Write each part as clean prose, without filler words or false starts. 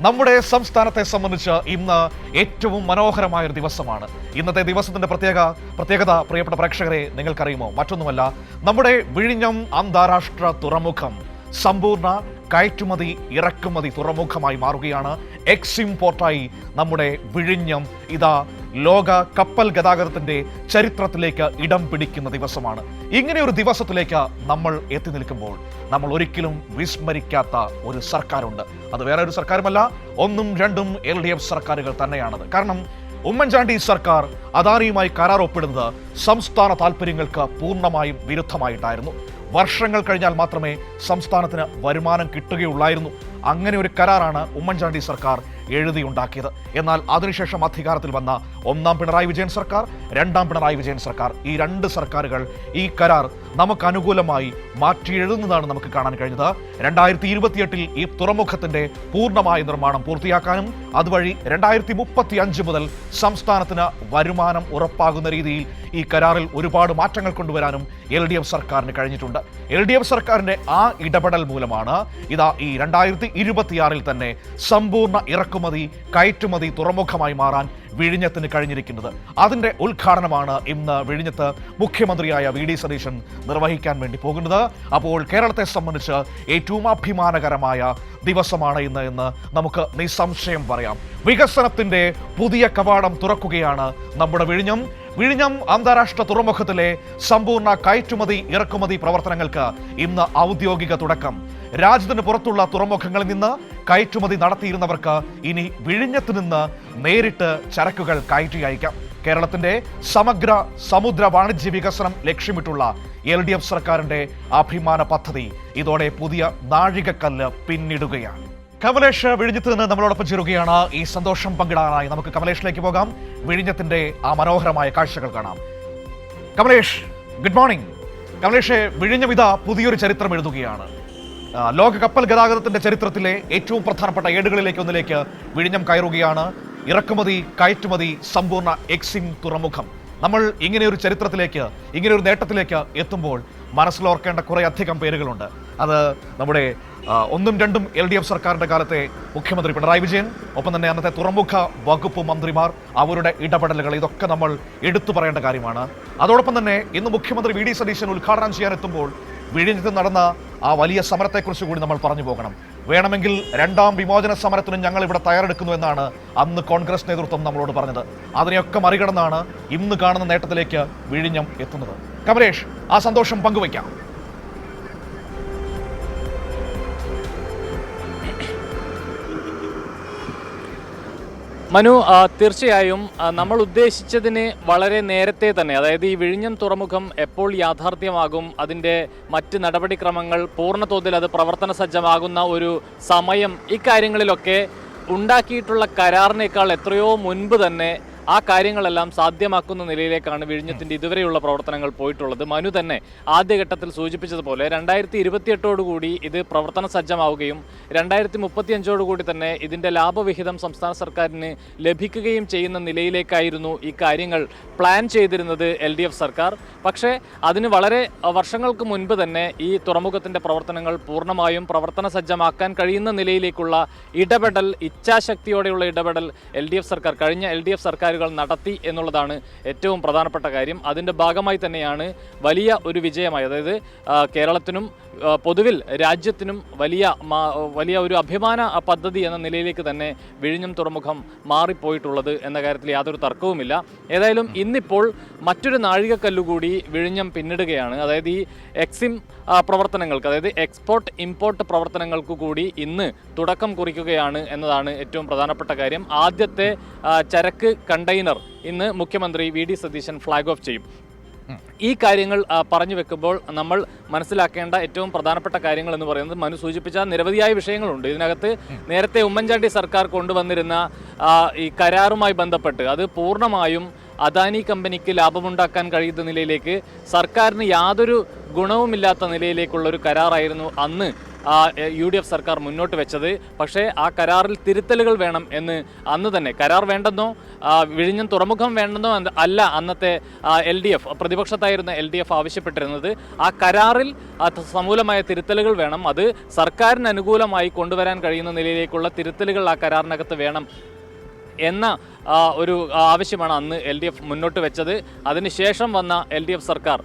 നമ്മുടെ സംസ്ഥാനത്തെ സംബന്ധിച്ച് ഇന്ന് ഏറ്റവും മനോഹരമായ ഒരു ദിവസമാണ്. ഇന്നത്തെ ദിവസത്തിന്റെ പ്രത്യേകത പ്രിയപ്പെട്ട പ്രേക്ഷകരെ നിങ്ങൾക്കറിയുമോ? മറ്റൊന്നുമല്ല, നമ്മുടെ വിഴിഞ്ഞം അന്താരാഷ്ട്ര തുറമുഖം സമ്പൂർണ്ണ കയറ്റുമതി ഇറക്കുമതി തുറമുഖമായി മാറുകയാണ്. എക്സിം പോർട്ടായി നമ്മുടെ വിഴിഞ്ഞം ഇതാ ലോക കപ്പൽ ഗതാഗതത്തിന്റെ ചരിത്രത്തിലേക്ക് ഇടം പിടിക്കുന്ന ദിവസമാണ്. ഇങ്ങനെ ഒരു ദിവസത്തിലേക്ക് നമ്മൾ എത്തി നിൽക്കുമ്പോൾ നമ്മൾ ഒരിക്കലും വിസ്മരിക്കാത്ത ഒരു സർക്കാരുണ്ട്. അത് വേറെ ഒരു സർക്കാരുമല്ല, ഒന്നും രണ്ടും LDF സർക്കാരുകൾ തന്നെയാണത്. കാരണം ഉമ്മൻചാണ്ടി സർക്കാർ അദാനിയുമായി കരാർ ഒപ്പിടുന്നത് സംസ്ഥാന താല്പര്യങ്ങൾക്ക് പൂർണ്ണമായും വിരുദ്ധമായിട്ടായിരുന്നു. വർഷങ്ങൾ കഴിഞ്ഞാൽ മാത്രമേ സംസ്ഥാനത്തിന് വരുമാനം കിട്ടുകയുള്ളായിരുന്നു. അങ്ങനെ ഒരു കരാറാണ് ഉമ്മൻചാണ്ടി സർക്കാർ എഴുതിയുണ്ടാക്കിയത്. എന്നാൽ അതിനുശേഷം അധികാരത്തിൽ വന്ന ഒന്നാം പിണറായി വിജയൻ സർക്കാർ, രണ്ടാം പിണറായി വിജയൻ സർക്കാർ, ഈ രണ്ട് സർക്കാരുകൾ ഈ കരാർ നമുക്ക് അനുകൂലമായി മാറ്റി എഴുതുന്നതാണ് നമുക്ക് കാണാൻ കഴിഞ്ഞത്. 2028 ഈ തുറമുഖത്തിന്റെ പൂർണ്ണമായ നിർമ്മാണം പൂർത്തിയാക്കാനും അതുവഴി 2035 മുതൽ സംസ്ഥാനത്തിന് വരുമാനം ഉറപ്പാകുന്ന രീതിയിൽ ഈ കരാറിൽ ഒരുപാട് മാറ്റങ്ങൾ കൊണ്ടുവരാനും LDF സർക്കാരിന് കഴിഞ്ഞിട്ടുണ്ട്. LDF സർക്കാരിന്റെ ആ ഇടപെടൽ മൂലമാണ് ഇതാ ഈ 2026 തന്നെ സമ്പൂർണ്ണ ഇറക്കുമതി കയറ്റുമതി തുറമുഖമായി മാറാൻ വിഴിഞ്ഞത്തിന് കഴിഞ്ഞിരിക്കുന്നത്. അതിന്റെ ഉദ്ഘാടനമാണ് ഇന്ന് വിഴിഞ്ഞത്ത് മുഖ്യമന്ത്രിയായ VD സതീശൻ നിർവഹിക്കാൻ വേണ്ടി പോകുന്നത്. അപ്പോൾ കേരളത്തെ സംബന്ധിച്ച് ഏറ്റവും അഭിമാനകരമായ ദിവസമാണ് ഇന്ന് എന്ന് നമുക്ക് നിസ്സംശയം പറയാം. വികസനത്തിന്റെ പുതിയ കവാടം തുറക്കുകയാണ് നമ്മുടെ വിഴിഞ്ഞം അന്താരാഷ്ട്ര തുറമുഖത്തിലെ സമ്പൂർണ്ണ കയറ്റുമതി ഇറക്കുമതി പ്രവർത്തനങ്ങൾക്ക് ഇന്ന് ഔദ്യോഗിക തുടക്കം. രാജ്യത്തിന് പുറത്തുള്ള തുറമുഖങ്ങളിൽ നിന്ന് കയറ്റുമതി നടത്തിയിരുന്നവർക്ക് ഇനി വിഴിഞ്ഞത്ത് നിന്ന് നേരിട്ട് ചരക്കുകൾ കയറ്റി അയക്കാം. കേരളത്തിന്റെ സമഗ്ര സമുദ്ര വാണിജ്യ വികസനം ലക്ഷ്യമിട്ടുള്ള LDF സർക്കാരിന്റെ അഭിമാന പദ്ധതി ഇതോടെ പുതിയ നാഴികക്കല്ല് പിന്നിടുകയാണ്. കമലേഷ് വിഴിഞ്ഞത്ത് നിന്ന് നമ്മളോടൊപ്പം ചേരുകയാണ്. ഈ സന്തോഷം പങ്കിടാനായി നമുക്ക് കമലേഷിലേക്ക് പോകാം. വിഴിഞ്ഞത്തിന്റെ ആ മനോഹരമായ കാഴ്ചകൾ കാണാം. Kamlesh, good morning. കമലേഷ്, വിഴിഞ്ഞം ഇതാ പുതിയൊരു ചരിത്രം എഴുതുകയാണ്. ലോക കപ്പൽ ഗതാഗതത്തിന്റെ ചരിത്രത്തിലെ ഏറ്റവും പ്രധാനപ്പെട്ട ഒന്നിലേക്ക് വിഴിഞ്ഞം കയറുകയാണ്. ഇറക്കുമതി കയറ്റുമതി സമ്പൂർണ്ണ എക്സിം തുറമുഖം. നമ്മൾ ഇങ്ങനെയൊരു ചരിത്രത്തിലേക്ക്, ഇങ്ങനെയൊരു നേട്ടത്തിലേക്ക് എത്തുമ്പോൾ മനസ്സിലോർക്കേണ്ട കുറേ അധികം പേരുകളുണ്ട്. അത് നമ്മുടെ ഒന്നും രണ്ടും LDF സർക്കാരിന്റെ കാലത്തെ മുഖ്യമന്ത്രി പിണറായി വിജയൻ, ഒപ്പം തന്നെ അന്നത്തെ തുറമുഖ വകുപ്പ് മന്ത്രിമാർ, അവരുടെ ഇടപെടലുകൾ, ഇതൊക്കെ നമ്മൾ എടുത്തു പറയേണ്ട കാര്യമാണ്. അതോടൊപ്പം തന്നെ ഇന്ന് മുഖ്യമന്ത്രി VD സതീശൻ ഉദ്ഘാടനം ചെയ്യാൻ എത്തുമ്പോൾ വിഴിഞ്ഞത്ത് നടന്ന ആ വലിയ സമരത്തെക്കുറിച്ച് കൂടി നമ്മൾ പറഞ്ഞു പോകണം. വേണമെങ്കിൽ രണ്ടാം വിമോചന സമരത്തിനും ഞങ്ങൾ ഇവിടെ തയ്യാറെടുക്കുന്നു എന്നാണ് അന്ന് കോൺഗ്രസ് നേതൃത്വം നമ്മളോട് പറഞ്ഞത്. അതിനെയൊക്കെ മറികടന്നാണ് ഇന്ന് കാണുന്ന നേട്ടത്തിലേക്ക് വിഴിഞ്ഞം എത്തുന്നത്. കമലേഷ്, ആ സന്തോഷം പങ്കുവയ്ക്കാം. മനു, തീർച്ചയായും നമ്മൾ ഉദ്ദേശിച്ചതിന് വളരെ നേരത്തെ തന്നെ, അതായത് ഈ വിഴിഞ്ഞം തുറമുഖം എപ്പോൾ യാഥാർത്ഥ്യമാകും, അതിൻ്റെ മറ്റ് നടപടിക്രമങ്ങൾ പൂർണ്ണതോതിൽ അത് പ്രവർത്തന സജ്ജമാകുന്ന ഒരു സമയം, ഇക്കാര്യങ്ങളിലൊക്കെ ഉണ്ടാക്കിയിട്ടുള്ള കരാറിനേക്കാൾ എത്രയോ മുൻപ് തന്നെ ആ കാര്യങ്ങളെല്ലാം സാധ്യമാക്കുന്ന നിലയിലേക്കാണ് വിഴിഞ്ഞത്തിൻ്റെ ഇതുവരെയുള്ള പ്രവർത്തനങ്ങൾ പോയിട്ടുള്ളത്. മനു തന്നെ ആദ്യഘട്ടത്തിൽ സൂചിപ്പിച്ചതുപോലെ 2028 ഇത് പ്രവർത്തന സജ്ജമാവുകയും 2035 തന്നെ ഇതിൻ്റെ ലാഭവിഹിതം സംസ്ഥാന സർക്കാരിന് ലഭിക്കുകയും ചെയ്യുന്ന നിലയിലേക്കായിരുന്നു ഈ കാര്യങ്ങൾ പ്ലാൻ ചെയ്തിരുന്നത് LDF സർക്കാർ. പക്ഷേ അതിന് വളരെ വർഷങ്ങൾക്ക് മുൻപ് തന്നെ ഈ തുറമുഖത്തിൻ്റെ പ്രവർത്തനങ്ങൾ പൂർണ്ണമായും പ്രവർത്തന സജ്ജമാക്കാൻ കഴിയുന്ന നിലയിലേക്കുള്ള ഇടപെടൽ, ഇച്ഛാശക്തിയോടെയുള്ള ഇടപെടൽ കഴിഞ്ഞ LDF സർക്കാരുകൾ നടത്തി എന്നുള്ളതാണ് ഏറ്റവും പ്രധാനപ്പെട്ട കാര്യം. അതിൻ്റെ ഭാഗമായി തന്നെയാണ് വലിയ ഒരു വിജയമായി, അതായത് കേരളത്തിനും പൊതുവിൽ രാജ്യത്തിനും വലിയ ഒരു അഭിമാന പദ്ധതി എന്ന നിലയിലേക്ക് തന്നെ വിഴിഞ്ഞം തുറമുഖം മാറിപ്പോയിട്ടുള്ളത് എന്ന കാര്യത്തിൽ യാതൊരു തർക്കവുമില്ല. ഏതായാലും ഇന്നിപ്പോൾ മറ്റൊരു നാഴികക്കല്ലുകൂടി വിഴിഞ്ഞം പിന്നിടുകയാണ്. അതായത് ഈ എക്സിം പ്രവർത്തനങ്ങൾക്ക്, അതായത് എക്സ്പോർട്ട് ഇമ്പോർട്ട് പ്രവർത്തനങ്ങൾക്ക് കൂടി ഇന്ന് തുടക്കം കുറിക്കുകയാണ് എന്നതാണ് ഏറ്റവും പ്രധാനപ്പെട്ട കാര്യം. ആദ്യത്തെ ചരക്ക് കണ്ടെയ്നർ ഇന്ന് മുഖ്യമന്ത്രി VD സതീശൻ ഫ്ലാഗ് ഓഫ് ചെയ്യും. ഈ കാര്യങ്ങൾ പറഞ്ഞു വെക്കുമ്പോൾ നമ്മൾ മനസ്സിലാക്കേണ്ട ഏറ്റവും പ്രധാനപ്പെട്ട കാര്യങ്ങൾ എന്ന് പറയുന്നത് മനു സൂചിപ്പിച്ച നിരവധിയായ വിഷയങ്ങളുണ്ട്. ഇതിനകത്ത് നേരത്തെ ഉമ്മൻചാണ്ടി സർക്കാർ കൊണ്ടുവന്നിരുന്ന ഈ കരാറുമായി ബന്ധപ്പെട്ട് അത് പൂർണ്ണമായും അദാനി കമ്പനിക്ക് ലാഭമുണ്ടാക്കാൻ കഴിയുന്ന നിലയിലേക്ക്, സർക്കാരിന് യാതൊരു ഗുണവുമില്ലാത്ത നിലയിലേക്കുള്ള ഒരു കരാറായിരുന്നു അന്ന് UDF സർക്കാർ മുന്നോട്ട് വെച്ചത്. പക്ഷേ ആ കരാറിൽ തിരുത്തലുകൾ വേണം എന്ന് അന്ന് തന്നെ, കരാർ വേണ്ടെന്നോ വിഴിഞ്ഞം തുറമുഖം വേണ്ടെന്നോ അല്ല അന്നത്തെ LDF, പ്രതിപക്ഷത്തായിരുന്ന LDF ആവശ്യപ്പെട്ടിരുന്നത്. ആ കരാറിൽ സമൂലമായ തിരുത്തലുകൾ വേണം, അത് സർക്കാരിന് അനുകൂലമായി കൊണ്ടുവരാൻ കഴിയുന്ന നിലയിലേക്കുള്ള തിരുത്തലുകൾ ആ കരാറിനകത്ത് വേണം എന്ന ഒരു ആവശ്യമാണ് അന്ന് LDF മുന്നോട്ട് വെച്ചത്. അതിനുശേഷം വന്ന LDF സർക്കാർ,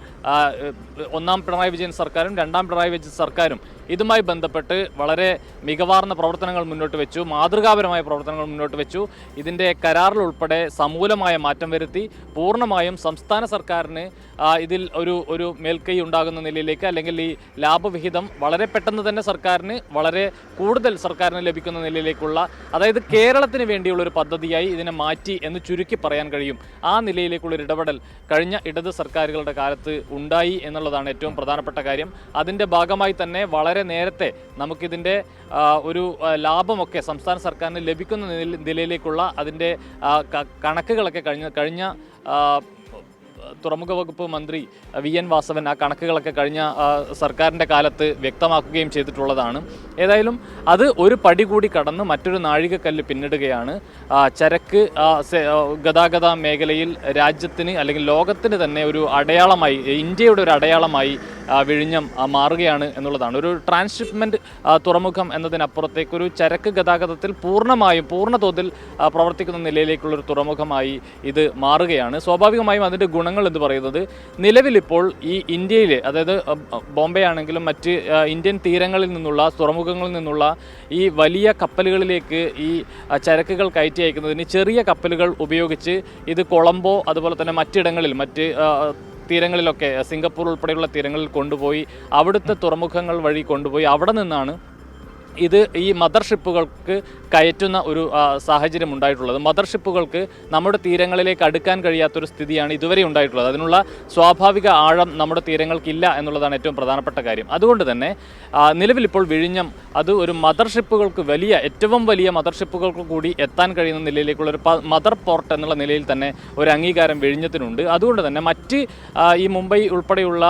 ഒന്നാം പിണറായി വിജയൻ സർക്കാരും രണ്ടാം പിണറായി വിജയൻ സർക്കാരും ഇതുമായി ബന്ധപ്പെട്ട് വളരെ മികവാർന്ന പ്രവർത്തനങ്ങൾ മുന്നോട്ട് വെച്ചു, മാതൃകാപരമായ പ്രവർത്തനങ്ങൾ മുന്നോട്ട് വെച്ചു. ഇതിൻ്റെ കരാറിൽ ഉൾപ്പെടെ സമൂലമായ മാറ്റം വരുത്തി പൂർണ്ണമായും സംസ്ഥാന സർക്കാരിന് ഇതിൽ ഒരു മേൽക്കൈ ഉണ്ടാകുന്ന നിലയിലേക്ക്, അല്ലെങ്കിൽ ഈ ലാഭവിഹിതം വളരെ പെട്ടെന്ന് തന്നെ സർക്കാരിന്, വളരെ കൂടുതൽ സർക്കാരിന് ലഭിക്കുന്ന നിലയിലേക്കുള്ള, അതായത് കേരളത്തിന് വേണ്ടിയുള്ളൊരു പദ്ധതിയായി ഇതിനെ മാറ്റി എന്ന് ചുരുക്കി പറയാൻ കഴിയും. ആ നിലയിലേക്കുള്ളൊരു ഇടപെടൽ കഴിഞ്ഞ ഇടത് സർക്കാരുകളുടെ കാലത്ത് ഉണ്ടായി എന്നുള്ളതാണ് ഏറ്റവും പ്രധാനപ്പെട്ട കാര്യം. അതിൻ്റെ ഭാഗമായി തന്നെ വളരെ നേരത്തെ നമുക്കിതിൻ്റെ ഒരു ലാഭമൊക്കെ സംസ്ഥാന സർക്കാരിന് ലഭിക്കുന്ന നിലയിലേക്കുള്ള അതിൻ്റെ കണക്കുകളൊക്കെ കഴിഞ്ഞ തുറമുഖ വകുപ്പ് മന്ത്രി VN വാസവൻ ആ കണക്കുകളൊക്കെ കഴിഞ്ഞ സർക്കാരിൻ്റെ കാലത്ത് വ്യക്തമാക്കുകയും ചെയ്തിട്ടുള്ളതാണ്. ഏതായാലും അത് ഒരു പടി കൂടി കടന്ന് മറ്റൊരു നാഴികക്കല്ല് പിന്നിടുകയാണ്. ചരക്ക് ഗതാഗത മേഖലയിൽ രാജ്യത്തിന് അല്ലെങ്കിൽ ലോകത്തിന് തന്നെ ഒരു അടയാളമായി, ഇന്ത്യയുടെ ഒരു അടയാളമായി വിഴിഞ്ഞം മാറുകയാണ് എന്നുള്ളതാണ്. ഒരു ട്രാൻസ്ഷിപ്മെൻറ്റ് തുറമുഖം എന്നതിനപ്പുറത്തേക്കൊരു ചരക്ക് ഗതാഗതത്തിൽ പൂർണ്ണ തോതിൽ പ്രവർത്തിക്കുന്ന നിലയിലേക്കുള്ളൊരു തുറമുഖമായി ഇത് മാറുകയാണ്. സ്വാഭാവികമായും അതിൻ്റെ ഗുണങ്ങൾ എന്ന് പറയുന്നത്, നിലവിലിപ്പോൾ ഈ ഇന്ത്യയിൽ, അതായത് ബോംബെ ആണെങ്കിലും മറ്റ് ഇന്ത്യൻ തീരങ്ങളിൽ നിന്നുള്ള തുറമുഖങ്ങളിൽ നിന്നുള്ള ഈ വലിയ കപ്പലുകളിലേക്ക് ഈ ചരക്കുകൾ കയറ്റി അയക്കുന്നതിന് ചെറിയ കപ്പലുകൾ ഉപയോഗിച്ച് ഇത് കൊളംബോ അതുപോലെ തന്നെ മറ്റിടങ്ങളിൽ തീരങ്ങളിലൊക്കെ, സിംഗപ്പൂർ ഉൾപ്പെടെയുള്ള തീരങ്ങളിൽ കൊണ്ടുപോയി അവിടുത്തെ തുറമുഖങ്ങൾ വഴി കൊണ്ടുപോയി അവിടെ നിന്നാണ് ഇത് ഈ മദർഷിപ്പുകൾക്ക് കയറ്റുന്ന ഒരു സാഹചര്യം ഉണ്ടായിട്ടുള്ളത്. മദർഷിപ്പുകൾക്ക് നമ്മുടെ തീരങ്ങളിലേക്ക് അടുക്കാൻ കഴിയാത്തൊരു സ്ഥിതിയാണ് ഇതുവരെ ഉണ്ടായിട്ടുള്ളത്. അതിനുള്ള സ്വാഭാവിക ആഴം നമ്മുടെ തീരങ്ങൾക്കില്ല എന്നുള്ളതാണ് ഏറ്റവും പ്രധാനപ്പെട്ട കാര്യം. അതുകൊണ്ട് തന്നെ നിലവിലിപ്പോൾ വിഴിഞ്ഞം അത് ഒരു മദർഷിപ്പുകൾക്ക്, ഏറ്റവും വലിയ മദർഷിപ്പുകൾക്ക് കൂടി എത്താൻ കഴിയുന്ന നിലയിലേക്കുള്ളൊരു മദർ പോർട്ട് എന്നുള്ള നിലയിൽ തന്നെ ഒരു അംഗീകാരം വിഴിഞ്ഞത്തിനുണ്ട്. അതുകൊണ്ട് തന്നെ മറ്റ് ഈ മുംബൈ ഉൾപ്പെടെയുള്ള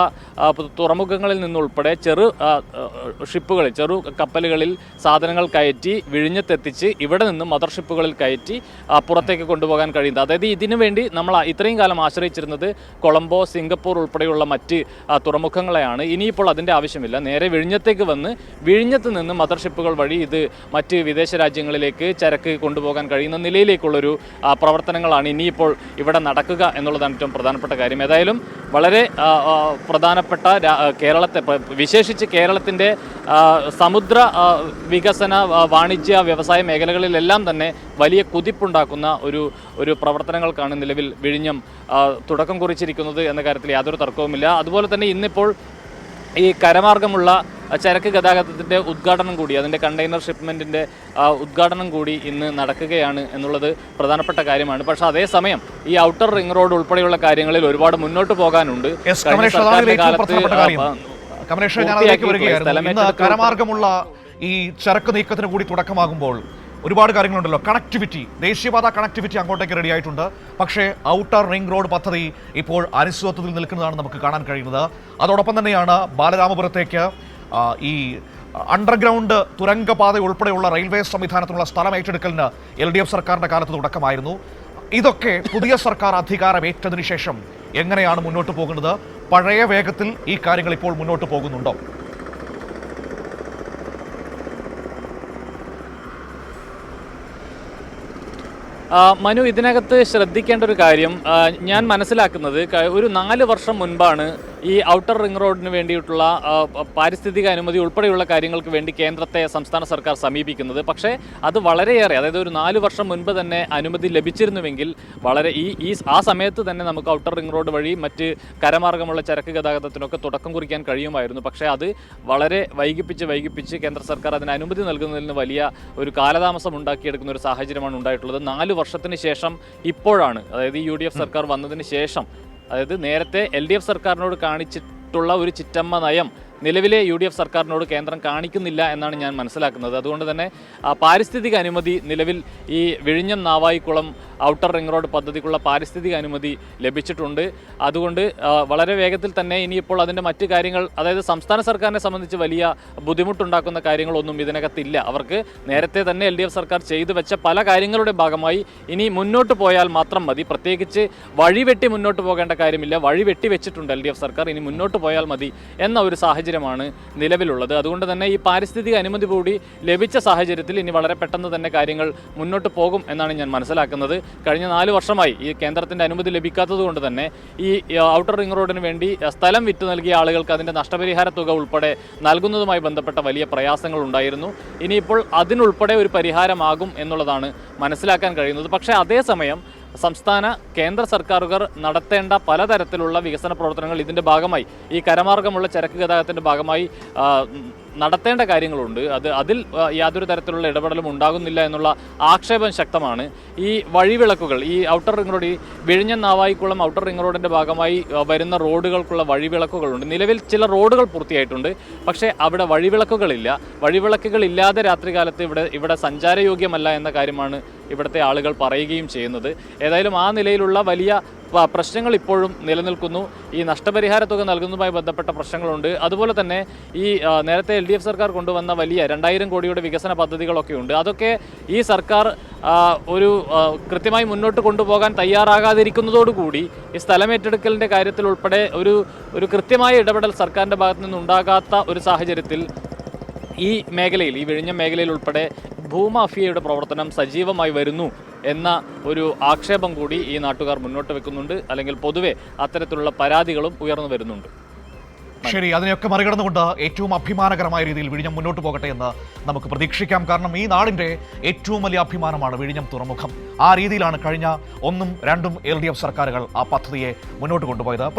തുറമുഖങ്ങളിൽ നിന്നുൾപ്പെടെ ചെറു കപ്പലുകളിൽ സാധനങ്ങൾ കയറ്റി വിഴിഞ്ഞത്തെത്തിച്ച് ഇവിടെ നിന്ന് മദർഷിപ്പുകളിൽ കയറ്റി പുറത്തേക്ക് കൊണ്ടുപോകാൻ കഴിയുന്നത്. അതായത് ഇതിനു വേണ്ടി നമ്മൾ ഇത്രയും കാലം ആശ്രയിച്ചിരുന്നത് കൊളംബോ, സിംഗപ്പൂർ ഉൾപ്പെടെയുള്ള മറ്റ് തുറമുഖങ്ങളെയാണ്. ഇനിയിപ്പോൾ അതിൻ്റെ ആവശ്യമില്ല. നേരെ വിഴിഞ്ഞത്തേക്ക് വന്ന് വിഴിഞ്ഞത്ത് നിന്ന് മദർഷിപ്പുകൾ വഴി ഇത് മറ്റ് വിദേശ രാജ്യങ്ങളിലേക്ക് ചരക്ക് കൊണ്ടുപോകാൻ കഴിയുന്ന നിലയിലേക്കുള്ളൊരു പ്രവർത്തനങ്ങളാണ് ഇനിയിപ്പോൾ ഇവിടെ നടക്കുക എന്നുള്ളതാണ് ഏറ്റവും പ്രധാനപ്പെട്ട കാര്യം. ഏതായാലും വളരെ പ്രധാനപ്പെട്ട കേരളത്തെ, വിശേഷിച്ച് കേരളത്തിൻ്റെ സമുദ്ര വികസന, വാണിജ്യ, വ്യവസായ മേഖലകളിലെല്ലാം തന്നെ വലിയ കുതിപ്പുണ്ടാക്കുന്ന ഒരു പ്രവർത്തനങ്ങൾക്കാണ് നിലവിൽ വിഴിഞ്ഞം തുടക്കം കുറിച്ചിരിക്കുന്നത് എന്ന കാര്യത്തിൽ യാതൊരു തർക്കവുമില്ല. അതുപോലെ തന്നെ ഇന്നിപ്പോൾ ഈ കരമാർഗമുള്ള ചരക്ക് ഗതാഗതത്തിൻ്റെ ഉദ്ഘാടനം കൂടി, അതിൻ്റെ കണ്ടെയ്നർ ഷിപ്മെൻറ്റിൻ്റെ ഉദ്ഘാടനം കൂടി ഇന്ന് നടക്കുകയാണ് എന്നുള്ളത് പ്രധാനപ്പെട്ട കാര്യമാണ്. പക്ഷേ അതേസമയം ഈ ഔട്ടർ റിംഗ് റോഡ് ഉൾപ്പെടെയുള്ള കാര്യങ്ങളിൽ ഒരുപാട് മുന്നോട്ട് പോകാനുണ്ട്. കരമാർഗമുള്ള ഈ ചരക്ക് നീക്കത്തിന് കൂടി തുടക്കമാകുമ്പോൾ ഒരുപാട് കാര്യങ്ങളുണ്ടല്ലോ. കണക്ടിവിറ്റി, ദേശീയപാത കണക്ടിവിറ്റി അങ്ങോട്ടേക്ക് റെഡി ആയിട്ടുണ്ട്. പക്ഷേ ഔട്ടർ റിംഗ് റോഡ് പദ്ധതി ഇപ്പോൾ അനിശ്ചിതത്വത്തിൽ നിൽക്കുന്നതാണ് നമുക്ക് കാണാൻ കഴിയുന്നത്. അതോടൊപ്പം തന്നെയാണ് ബാലരാമപുരത്തേക്ക് ഈ അണ്ടർഗ്രൗണ്ട് തുരങ്കപാത ഉൾപ്പെടെയുള്ള റെയിൽവേ സംവിധാനത്തിനുള്ള സ്ഥലം ഏറ്റെടുക്കലിന് LDF സർക്കാരിന്റെ കാലത്ത് തുടക്കമായിരുന്നു. ഇതൊക്കെ പുതിയ സർക്കാർ അധികാരമേറ്റതിനു ശേഷം എങ്ങനെയാണ് മുന്നോട്ട് പോകുന്നത്? പഴയ വേഗത്തിൽ ഈ കാര്യങ്ങൾ ഇപ്പോൾ മുന്നോട്ട് പോകുന്നുണ്ടോ? മനു, ഇതിനകത്ത് ശ്രദ്ധിക്കേണ്ട ഒരു കാര്യം, ഞാൻ മനസ്സിലാക്കുന്നത് ഒരു 4 വർഷം മുൻപാണ് ഈ ഔട്ടർ റിംഗ് റോഡിന് വേണ്ടിയിട്ടുള്ള പാരിസ്ഥിതിക അനുമതി ഉൾപ്പെടെയുള്ള കാര്യങ്ങൾക്ക് വേണ്ടി കേന്ദ്രത്തെ സംസ്ഥാന സർക്കാർ സമീപിക്കുന്നത്. പക്ഷേ അത് വളരെയേറെ, അതായത് ഒരു 4 വർഷം മുൻപ് തന്നെ അനുമതി ലഭിച്ചിരുന്നുവെങ്കിൽ ആ സമയത്ത് തന്നെ നമുക്ക് ഔട്ടർ റിംഗ് റോഡ് വഴി മറ്റ് കരമാർഗമുള്ള ചരക്ക് ഗതാഗതത്തിനൊക്കെ തുടക്കം കുറിക്കാൻ കഴിയുമായിരുന്നു. പക്ഷേ അത് വളരെ വൈകിപ്പിച്ച് കേന്ദ്ര സർക്കാർ അതിന് അനുമതി നൽകുന്നതിന് വലിയ ഒരു കാലതാമസം ഉണ്ടാക്കിയെടുക്കുന്ന ഒരു സാഹചര്യമാണ് ഉണ്ടായിട്ടുള്ളത്. 4 വർഷത്തിന് ശേഷം ഇപ്പോഴാണ്, അതായത് ഈ UDF സർക്കാർ വന്നതിന് ശേഷം, അതായത് നേരത്തെ LDF സർക്കാരിനോട് കാണിച്ചിട്ടുള്ള ഒരു ചിറ്റമ്മ നയം നിലവിലെ UDF സർക്കാരിനോട് കേന്ദ്രം കാണിക്കുന്നില്ല എന്നാണ് ഞാൻ മനസ്സിലാക്കുന്നത്. അതുകൊണ്ട് തന്നെ പാരിസ്ഥിതിക അനുമതി നിലവിൽ ഈ വിഴിഞ്ഞം നാവായിക്കുളം ഔട്ടർ റിംഗ് റോഡ് പദ്ധതിക്കുള്ള പാരിസ്ഥിതിക അനുമതി ലഭിച്ചിട്ടുണ്ട്. അതുകൊണ്ട് വളരെ വേഗത്തിൽ തന്നെ ഇനിയിപ്പോൾ അതിൻ്റെ മറ്റ് കാര്യങ്ങൾ, അതായത് സംസ്ഥാന സർക്കാരിനെ സംബന്ധിച്ച് വലിയ ബുദ്ധിമുട്ടുണ്ടാക്കുന്ന കാര്യങ്ങളൊന്നും ഇതിനകത്തില്ല. അവർക്ക് നേരത്തെ തന്നെ LDF സർക്കാർ ചെയ്തു വെച്ച പല കാര്യങ്ങളുടെ ഭാഗമായി ഇനി മുന്നോട്ട് പോയാൽ മാത്രം മതി. പ്രത്യേകിച്ച് വഴിവെട്ടി മുന്നോട്ട് പോകേണ്ട കാര്യമില്ല. വഴിവെട്ടി വെച്ചിട്ടുണ്ട് LDF സർക്കാർ, ഇനി മുന്നോട്ട് പോയാൽ മതി എന്ന ഒരു സാഹചര്യമാണ് നിലവിലുള്ളത്. അതുകൊണ്ട് തന്നെ ഈ പാരിസ്ഥിതിക അനുമതി കൂടി ലഭിച്ച സാഹചര്യത്തിൽ ഇനി വളരെ പെട്ടെന്ന് തന്നെ കാര്യങ്ങൾ മുന്നോട്ട് പോകും എന്നാണ് ഞാൻ മനസ്സിലാക്കുന്നത്. കഴിഞ്ഞ 4 വർഷമായി ഈ കേന്ദ്രത്തിൻ്റെ അനുമതി ലഭിക്കാത്തത് കൊണ്ട് തന്നെ ഈ ഔട്ടർ റിംഗ് റോഡിന് വേണ്ടി സ്ഥലം വിറ്റ് നൽകിയ ആളുകൾക്ക് അതിൻ്റെ നഷ്ടപരിഹാര തുക ഉൾപ്പെടെ നൽകുന്നതുമായി ബന്ധപ്പെട്ട വലിയ പ്രയാസങ്ങൾ ഉണ്ടായിരുന്നു. ഇനിയിപ്പോൾ അതിനുൾപ്പെടെ ഒരു പരിഹാരമാകും എന്നുള്ളതാണ് മനസ്സിലാക്കാൻ കഴിയുന്നത്. പക്ഷേ അതേസമയം സംസ്ഥാന കേന്ദ്ര സർക്കാരുകൾ നടത്തേണ്ട പലതരത്തിലുള്ള വികസന പ്രവർത്തനങ്ങൾ ഇതിൻ്റെ ഭാഗമായി, ഈ കരമാർഗമുള്ള ചരക്ക് ഗതാഗതത്തിൻ്റെ ഭാഗമായി നടത്തേണ്ട കാര്യങ്ങളുണ്ട്. അതിൽ യാതൊരു തരത്തിലുള്ള ഇടപെടലും ഉണ്ടാകുന്നില്ല എന്നുള്ള ആക്ഷേപം ശക്തമാണ്. ഈ വഴിവിളക്കുകൾ, ഈ ഔട്ടർ റിംഗ് റോഡ്, ഈ വിഴിഞ്ഞം നാവായിക്കുളം ഔട്ടർ റിംഗ് റോഡിൻ്റെ ഭാഗമായി വരുന്ന റോഡുകൾക്കുള്ള വഴിവിളക്കുകളുണ്ട്. നിലവിൽ ചില റോഡുകൾ പൂർത്തിയായിട്ടുണ്ട്, പക്ഷേ അവിടെ വഴിവിളക്കുകളില്ല. വഴിവിളക്കുകളില്ലാതെ രാത്രികാലത്ത് ഇവിടെ സഞ്ചാരയോഗ്യമല്ല എന്ന കാര്യമാണ് ഇവിടുത്തെ ആളുകൾ പറയുകയും ചെയ്യുന്നത്. ഏതായാലും ആ നിലയിലുള്ള വലിയ പ്രശ്നങ്ങൾ ഇപ്പോഴും നിലനിൽക്കുന്നു. ഈ നഷ്ടപരിഹാര തുക നൽകുന്നതുമായി ബന്ധപ്പെട്ട പ്രശ്നങ്ങളുണ്ട്. അതുപോലെ തന്നെ ഈ നേരത്തെ LDF സർക്കാർ കൊണ്ടുവന്ന വലിയ 2000 കോടിയുടെ വികസന പദ്ധതികളൊക്കെ ഉണ്ട്. അതൊക്കെ ഈ സർക്കാർ ഒരു കൃത്യമായി മുന്നോട്ട് കൊണ്ടുപോകാൻ തയ്യാറാകാതിരിക്കുന്നതോടുകൂടി ഈ സ്ഥലമേറ്റെടുക്കലിൻ്റെ കാര്യത്തിൽ ഉൾപ്പെടെ ഒരു കൃത്യമായ ഇടപെടൽ സർക്കാരിൻ്റെ ഭാഗത്തു നിന്നുണ്ടാകാത്ത ഒരു സാഹചര്യത്തിൽ ഈ മേഖലയിൽ, ഈ വിഴിഞ്ഞം മേഖലയിൽ ഉൾപ്പെടെ ഭൂമാഫിയയുടെ പ്രവർത്തനം സജീവമായി വരുന്നു എന്ന ഒരു ആക്ഷേപം കൂടി ഈ നാട്ടുകാർ മുന്നോട്ട് വെക്കുന്നുണ്ട്. അല്ലെങ്കിൽ പൊതുവെ അത്തരത്തിലുള്ള പരാതികളും ഉയർന്നു വരുന്നുണ്ട്. ശരി, അതിനെയൊക്കെ മറികടന്നുകൊണ്ട് ഏറ്റവും അഭിമാനകരമായ രീതിയിൽ വിഴിഞ്ഞം മുന്നോട്ട് പോകട്ടെ എന്ന് നമുക്ക് പ്രതീക്ഷിക്കാം. കാരണം ഈ നാടിൻ്റെ ഏറ്റവും വലിയ അഭിമാനമാണ് വിഴിഞ്ഞം തുറമുഖം. ആ രീതിയിലാണ് കഴിഞ്ഞ 1ഉം 2ഉം LDF സർക്കാരുകൾ ആ പദ്ധതിയെ മുന്നോട്ട് കൊണ്ടുപോയത്.